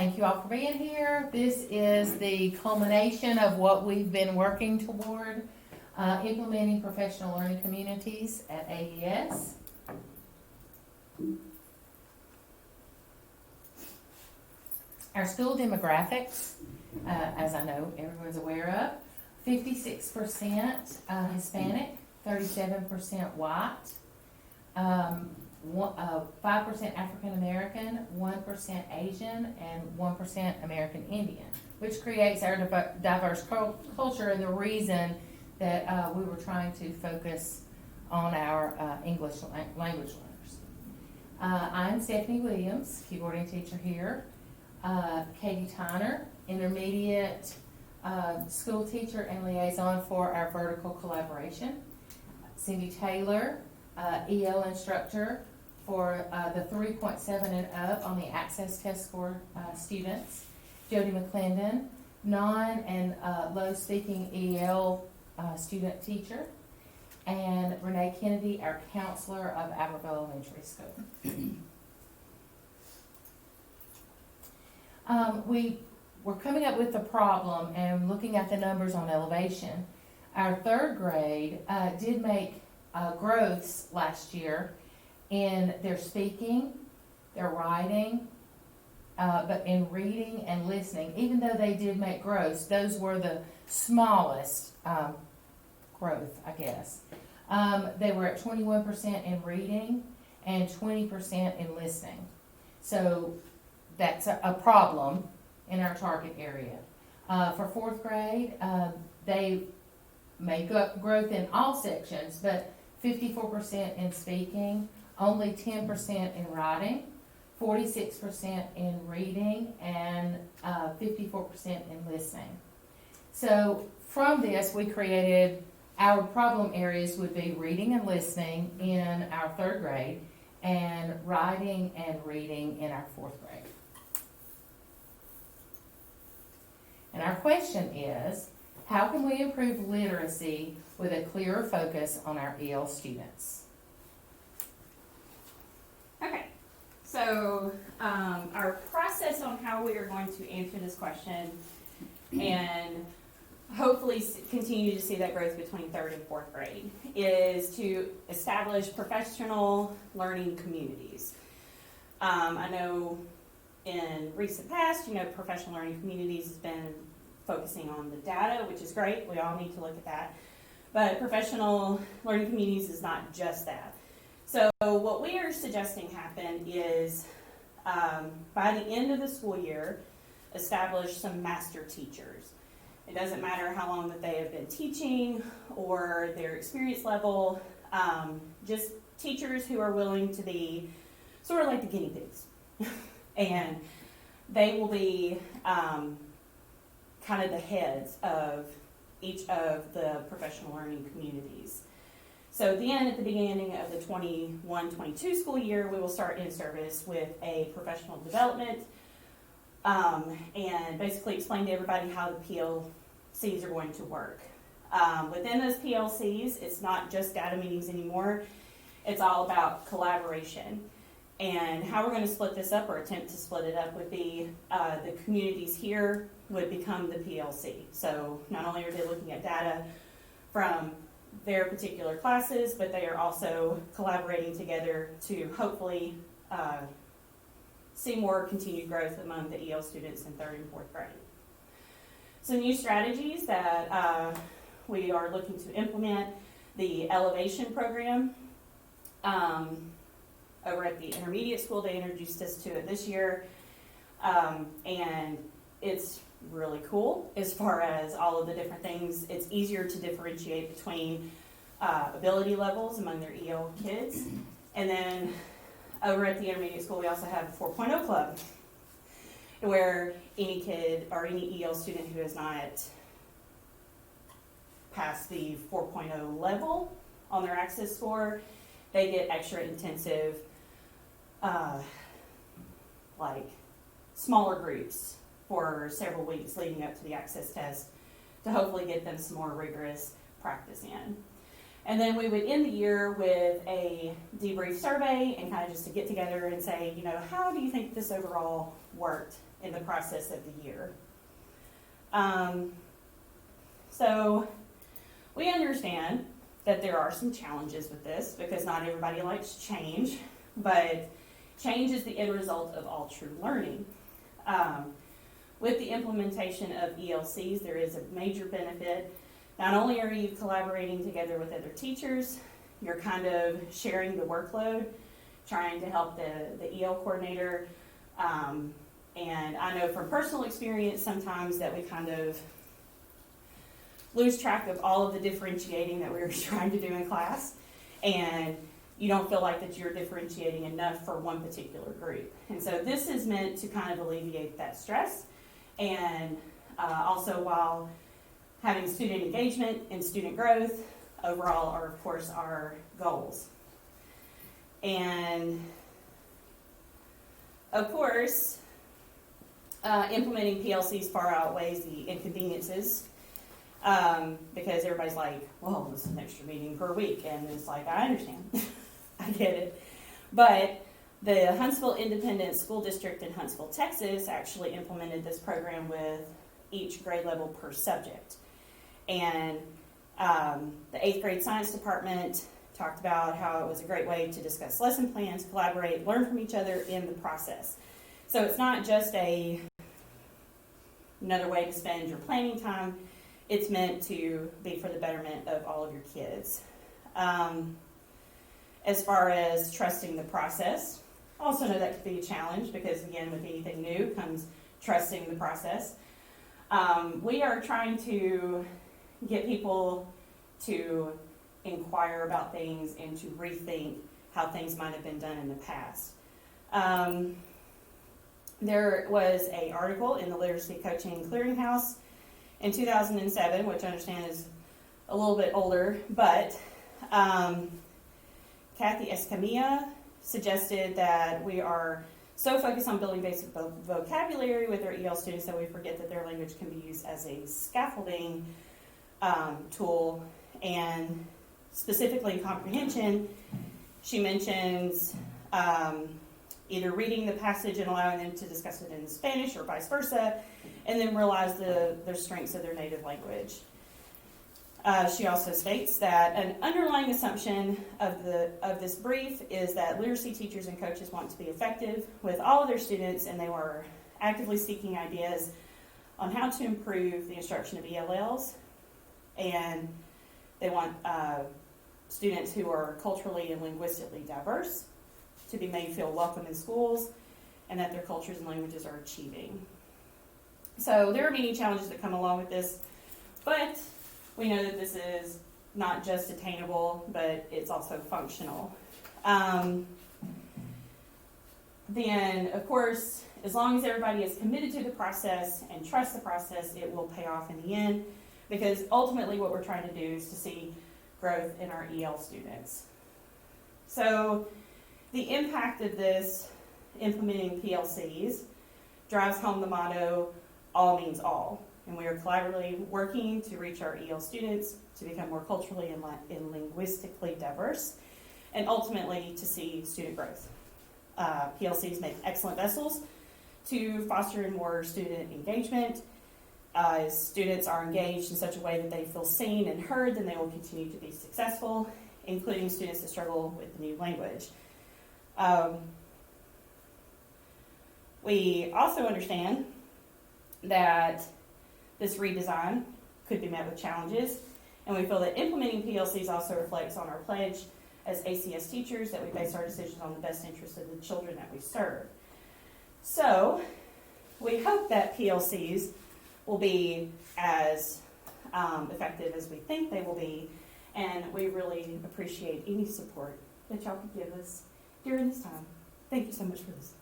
Thank you all for being here. This is the culmination of what we've been working toward, implementing professional learning communities at AES. Our school demographics, as I know everyone's aware of, 56% Hispanic, 37% white, 5% African American, 1% Asian, and 1% American Indian, which creates our diverse culture, and the reason that we were trying to focus on our English language learners. I'm Stephanie Williams, keyboarding teacher here. Katie Tyner, intermediate school teacher and liaison for our vertical collaboration. Cindy Taylor, EL instructor for the 3.7 and up on the access test score students. Jody McClendon, non and low speaking EL student teacher. And Renee Kennedy, our counselor of Aberville Elementary School. We were coming up with the problem and looking at the numbers on elevation. Our third grade did make growths last year in their speaking, their writing, but in reading and listening. Even though they did make growths, those were the smallest growth, I guess. They were at 21% in reading and 20% in listening. So that's a problem in our target area. For fourth grade, they make up growth in all sections, but 54% in speaking, only 10% in writing, 46% in reading, and 54% in listening. So from this, we created our problem areas would be reading and listening in our third grade, and writing and reading in our fourth grade. And our question is, how can we improve literacy with a clearer focus on our EL students? Okay, so our process on how we are going to answer this question and hopefully continue to see that growth between third and fourth grade is to establish professional learning communities. I know in recent past, professional learning communities has been focusing on the data, which is great. We all need to look at that. But professional learning communities is not just that. So what we are suggesting happen is by the end of the school year, establish some master teachers. It doesn't matter how long that they have been teaching or their experience level, just teachers who are willing to be sort of like the guinea pigs. And they will be kind of the heads of each of the professional learning communities. So then at the beginning of the 21-22 school year, we will start in service with a professional development and basically explain to everybody how the PLCs are going to work. Within those PLCs, it's not just data meetings anymore. It's all about collaboration. And how we're going to split this up or attempt to split it up would be the communities here would become the PLC. So not only are they looking at data from their particular classes, but they are also collaborating together to hopefully see more continued growth among the EL students in third and fourth grade. Some new strategies that we are looking to implement: the Elevation program. Over at the intermediate school, they introduced us to it this year, and it's really cool as far as all of the different things. It's easier to differentiate between ability levels among their EL kids. And then over at the intermediate school, we also have a 4.0 club, where any kid or any EL student who has not passed the 4.0 level on their access score, they get extra intensive like smaller groups for several weeks leading up to the access test to hopefully get them some more rigorous practice in. And then we would end the year with a debrief survey and kind of just to get together and say, how do you think this overall worked in the process of the year? So we understand that there are some challenges with this because not everybody likes change, but change is the end result of all true learning. With the implementation of ELCs, there is a major benefit. Not only are you collaborating together with other teachers, you're kind of sharing the workload, trying to help the EL coordinator. And I know from personal experience sometimes that we kind of lose track of all of the differentiating that we were trying to do in class, and you don't feel like that you're differentiating enough for one particular group. And so this is meant to kind of alleviate that stress, and also while having student engagement and student growth overall are, of course, our goals. And of course, implementing PLCs far outweighs the inconveniences, because everybody's like, well, this is an extra meeting per week, and it's like, I understand. I get it. But the Huntsville Independent School District in Huntsville, Texas actually implemented this program with each grade level per subject. And the 8th grade science department talked about how it was a great way to discuss lesson plans, collaborate, learn from each other in the process. So it's not just another way to spend your planning time. It's meant to be for the betterment of all of your kids. As far as trusting the process, also know that could be a challenge because, again, with anything new comes trusting the process. We are trying to get people to inquire about things and to rethink how things might have been done in the past. There was an article in the Literacy Coaching Clearinghouse in 2007, which I understand is a little bit older, but Kathy Escamilla suggested that we are so focused on building basic vocabulary with our EL students that we forget that their language can be used as a scaffolding tool, and specifically in comprehension, she mentions either reading the passage and allowing them to discuss it in Spanish or vice versa, and then realize their strengths of their native language. She also states that an underlying assumption of this brief is that literacy teachers and coaches want to be effective with all of their students, and they were actively seeking ideas on how to improve the instruction of ELLs, and they want students who are culturally and linguistically diverse to be made feel welcome in schools, and that their cultures and languages are achieving. So there are many challenges that come along with this, but we know that this is not just attainable, but it's also functional. Then, of course, as long as everybody is committed to the process and trusts the process, it will pay off in the end, because ultimately what we're trying to do is to see growth in our EL students. So the impact of this implementing PLCs drives home the motto, all means all. And we are collaboratively working to reach our EL students to become more culturally and linguistically diverse, and ultimately to see student growth. PLCs make excellent vessels to foster more student engagement. As students are engaged in such a way that they feel seen and heard, then they will continue to be successful, including students that struggle with the new language. We also understand that this redesign could be met with challenges, and we feel that implementing PLCs also reflects on our pledge as ACS teachers that we base our decisions on the best interest of the children that we serve. So we hope that PLCs will be as effective as we think they will be, and we really appreciate any support that y'all can give us during this time. Thank you so much for this.